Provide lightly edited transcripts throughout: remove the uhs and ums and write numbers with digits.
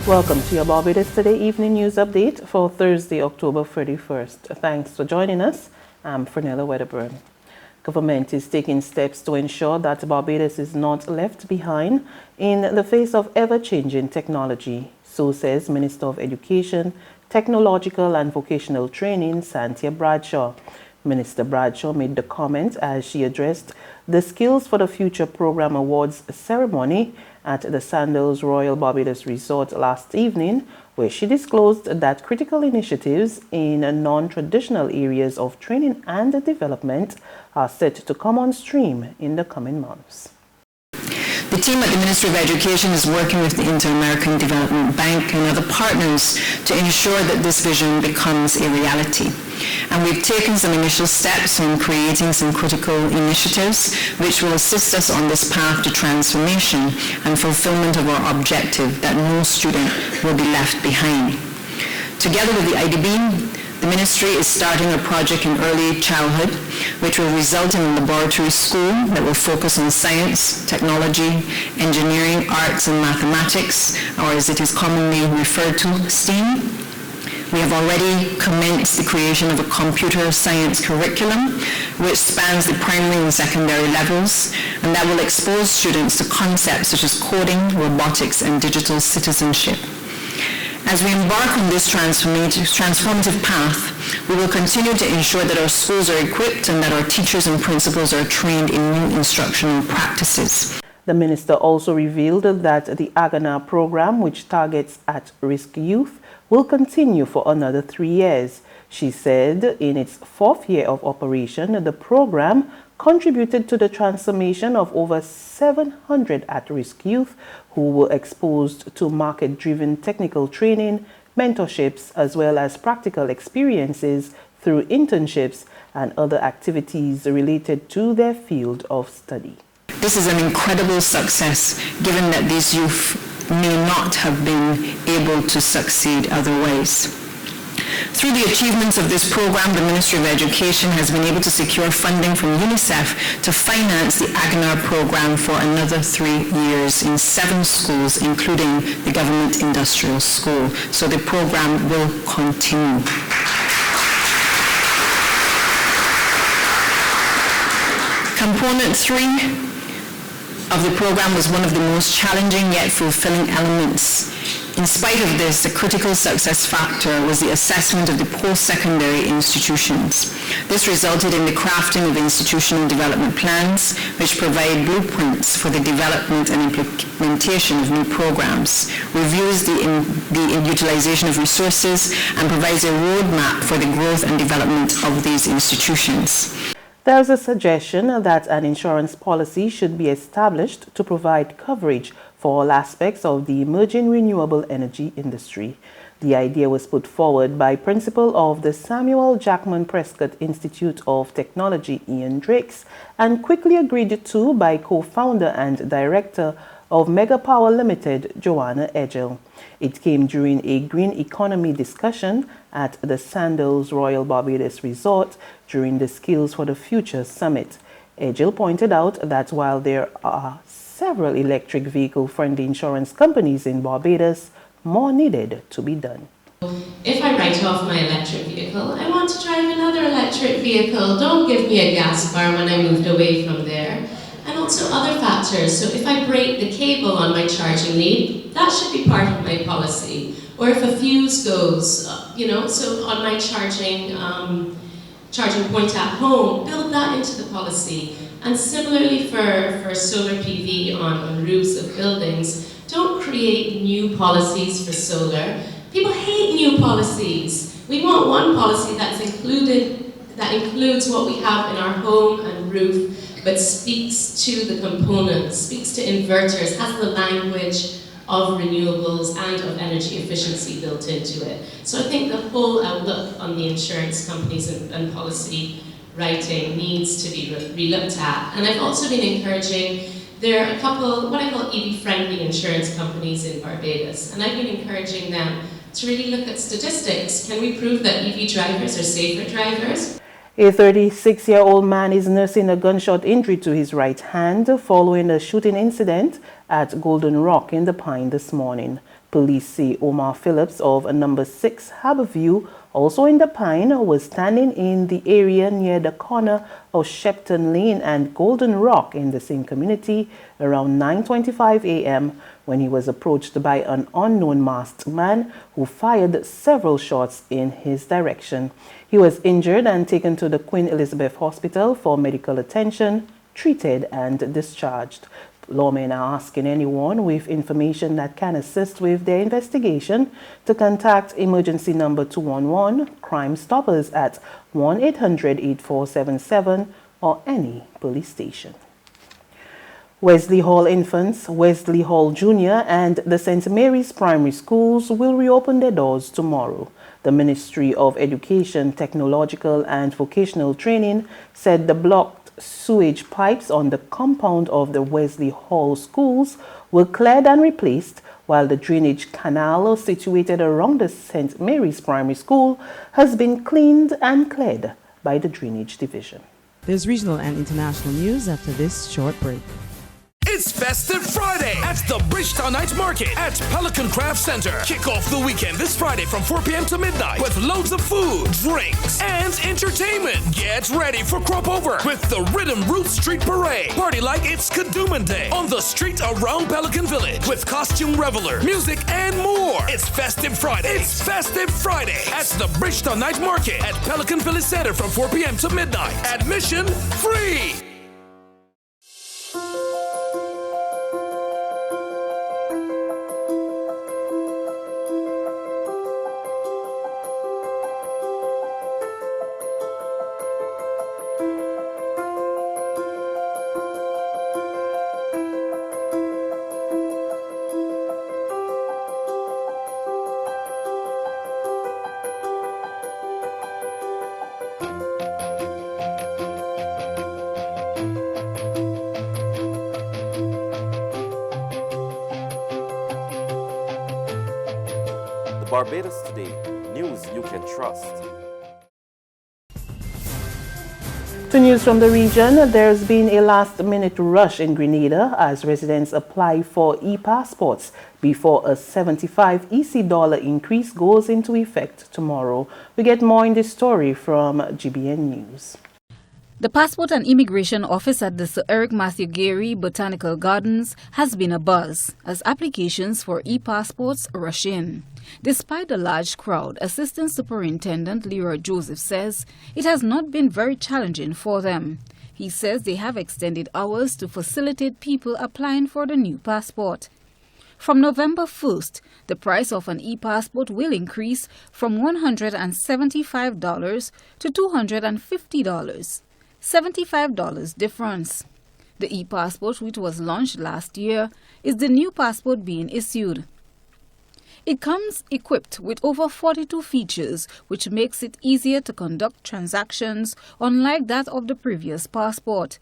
Welcome to your Barbados Today evening news update for Thursday, October 31st. Thanks for joining us. I'm Fernella Wedderburn. Government is taking steps to ensure that Barbados is not left behind in the face of ever-changing technology. So says Minister of Education, Technological and Vocational Training, Santia Bradshaw. Minister Bradshaw made the comment as she addressed the Skills for the Future Program Awards ceremony at the Sandals Royal Barbados Resort last evening, where she disclosed that critical initiatives in non-traditional areas of training and development are set to come on stream in the coming months. The team at the Ministry of Education is working with the Inter-American Development Bank and other partners to ensure that this vision becomes a reality. And we've taken some initial steps on creating some critical initiatives which will assist us on this path to transformation and fulfillment of our objective that no student will be left behind. Together with the IDB, the Ministry is starting a project in early childhood which will result in a laboratory school that will focus on science, technology, engineering, arts and mathematics, or as it is commonly referred to, STEAM. We have already commenced the creation of a computer science curriculum which spans the primary and secondary levels, and that will expose students to concepts such as coding, robotics and digital citizenship. As we embark on this transformative path, we will continue to ensure that our schools are equipped and that our teachers and principals are trained in new instructional practices. The minister also revealed that the Agana program, which targets at-risk youth, will continue for another 3 years. She said in its 4th year of operation, the program contributed to the transformation of over 700 at-risk youth who were exposed to market-driven technical training, mentorships, as well as practical experiences through internships and other activities related to their field of study. This is an incredible success, given that these youth may not have been able to succeed otherwise. Through the achievements of this program, the Ministry of Education has been able to secure funding from UNICEF to finance the AGNAR program for another 3 years in 7 schools, including the Government Industrial School. So the program will continue. Component 3 of the program was one of the most challenging yet fulfilling elements. In spite of this, the critical success factor was the assessment of the post-secondary institutions. This resulted in the crafting of institutional development plans, which provide blueprints for the development and implementation of new programs, reviews the utilization of resources, and provides a roadmap for the growth and development of these institutions. There is a suggestion that an insurance policy should be established to provide coverage for all aspects of the emerging renewable energy industry. The idea was put forward by Principal of the Samuel Jackman Prescott Institute of Technology, Ian Drakes, and quickly agreed to by co-founder and director of Mega Power Limited, Joanna Edgell. It came during a green economy discussion at the Sandals Royal Barbados Resort during the Skills for the Future Summit. Edgell pointed out that while there are several electric vehicle-friendly insurance companies in Barbados, more needed to be done. If I write off my electric vehicle, I want to drive another electric vehicle. Don't give me a gas bar when I moved away from there. And also other factors. So if I break the cable on my charging lead, that should be part of my policy. Or if a fuse goes, so on my charging point at home, build that into the policy. And similarly for solar PV on roofs of buildings, don't create new policies for solar. People hate new policies. We want one policy that includes what we have in our home and roof, but speaks to the components, speaks to inverters, has the language of renewables and of energy efficiency built into it. So I think the whole outlook on the insurance companies and policy writing needs to be re-looked at. And I've also been encouraging, there are a couple, what I call EV-friendly insurance companies in Barbados, and I've been encouraging them to really look at statistics. Can we prove that EV drivers are safer drivers? A 36-year-old man is nursing a gunshot injury to his right hand following a shooting incident at Golden Rock in the Pine this morning. Police say Omar Phillips of number 6 Harborview, also in the Pine, was standing in the area near the corner of Shepton Lane and Golden Rock in the same community around 9:25 a.m. when he was approached by an unknown masked man who fired several shots in his direction. He was injured and taken to the Queen Elizabeth Hospital for medical attention, treated and discharged. Lawmen are asking anyone with information that can assist with their investigation to contact emergency number 211 Crime Stoppers at 1-800-8477 or any police station. Wesley Hall Infants, Wesley Hall Junior and the St. Mary's Primary Schools will reopen their doors tomorrow. The Ministry of Education, Technological and Vocational Training said the blocked sewage pipes on the compound of the Wesley Hall schools were cleared and replaced, while the drainage canal situated around the St. Mary's Primary School has been cleaned and cleared by the Drainage Division. There's regional and international news after this short break. It's Festive Friday at the Bridgetown Night Market at Pelican Craft Center. Kick off the weekend this Friday from 4 p.m. to midnight with loads of food, drinks, and entertainment. Get ready for Crop Over with the Rhythm Roots Street Parade. Party like it's Kadooman Day on the street around Pelican Village with costume reveler, music, and more. It's Festive Friday. It's Festive Friday at the Bridgetown Night Market at Pelican Village Center from 4 p.m. to midnight. Admission free. Barbados Today, news you can trust. To news from the region, there's been a last-minute rush in Grenada as residents apply for e-passports before a 75 EC dollar increase goes into effect tomorrow. We get more in this story from GBN News. The Passport and Immigration Office at the Sir Eric Matthew Gary Botanical Gardens has been abuzz as applications for e-passports rush in. Despite the large crowd, Assistant Superintendent Leroy Joseph says it has not been very challenging for them. He says they have extended hours to facilitate people applying for the new passport. From November 1st, the price of an e-passport will increase from $175 to $250. $75 difference. The e-passport, which was launched last year, is the new passport being issued. It comes equipped with over 42 features, which makes it easier to conduct transactions, unlike that of the previous passport.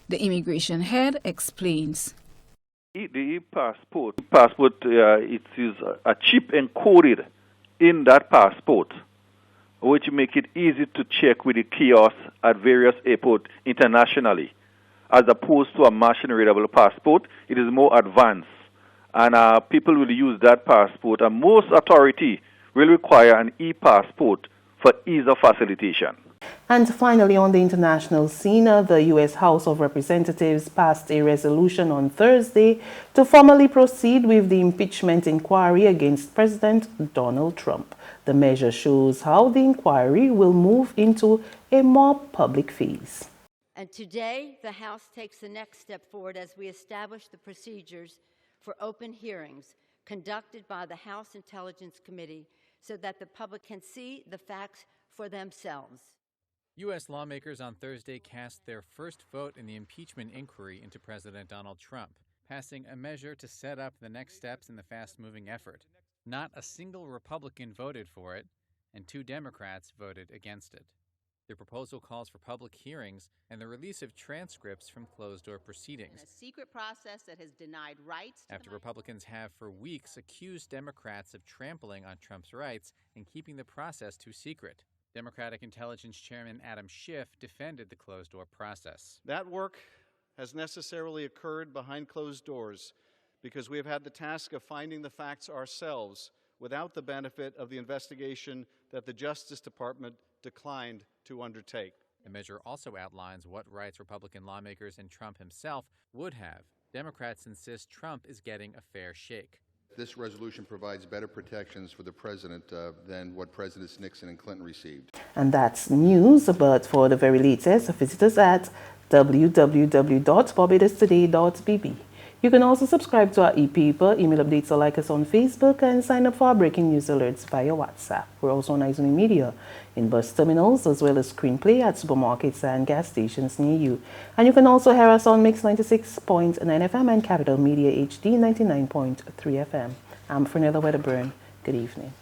The immigration head explains. The e-passport, it is a chip encoded in that passport, which make it easy to check with the kiosk at various airports internationally. As opposed to a machine-readable passport, it is more advanced, and people will use that passport, and most authority will require an e-passport for ease of facilitation. And finally, on the international scene, the U.S. House of Representatives passed a resolution on Thursday to formally proceed with the impeachment inquiry against President Donald Trump. The measure shows how the inquiry will move into a more public phase. And today, the House takes the next step forward as we establish the procedures for open hearings conducted by the House Intelligence Committee so that the public can see the facts for themselves. U.S. lawmakers on Thursday cast their first vote in the impeachment inquiry into President Donald Trump, passing a measure to set up the next steps in the fast-moving effort. Not a single Republican voted for it, and 2 Democrats voted against it. The proposal calls for public hearings and the release of transcripts from closed-door proceedings. A secret process that has denied rights. After Republicans have for weeks accused Democrats of trampling on Trump's rights and keeping the process too secret. Democratic Intelligence Chairman Adam Schiff defended the closed-door process. That work has necessarily occurred behind closed doors because we have had the task of finding the facts ourselves without the benefit of the investigation that the Justice Department declined to undertake. The measure also outlines what rights Republican lawmakers and Trump himself would have. Democrats insist Trump is getting a fair shake. This resolution provides better protections for the president than what Presidents Nixon and Clinton received. And that's news, but for the very latest, visit us at www.barbadostoday.bb. You can also subscribe to our e-paper, email updates, or like us on Facebook, and sign up for our breaking news alerts via WhatsApp. We're also on iZoomy Media in bus terminals, as well as screenplay at supermarkets and gas stations near you. And you can also hear us on Mix 96.9 FM and Capital Media HD 99.3 FM. I'm Fernella Wedderburn. Good evening.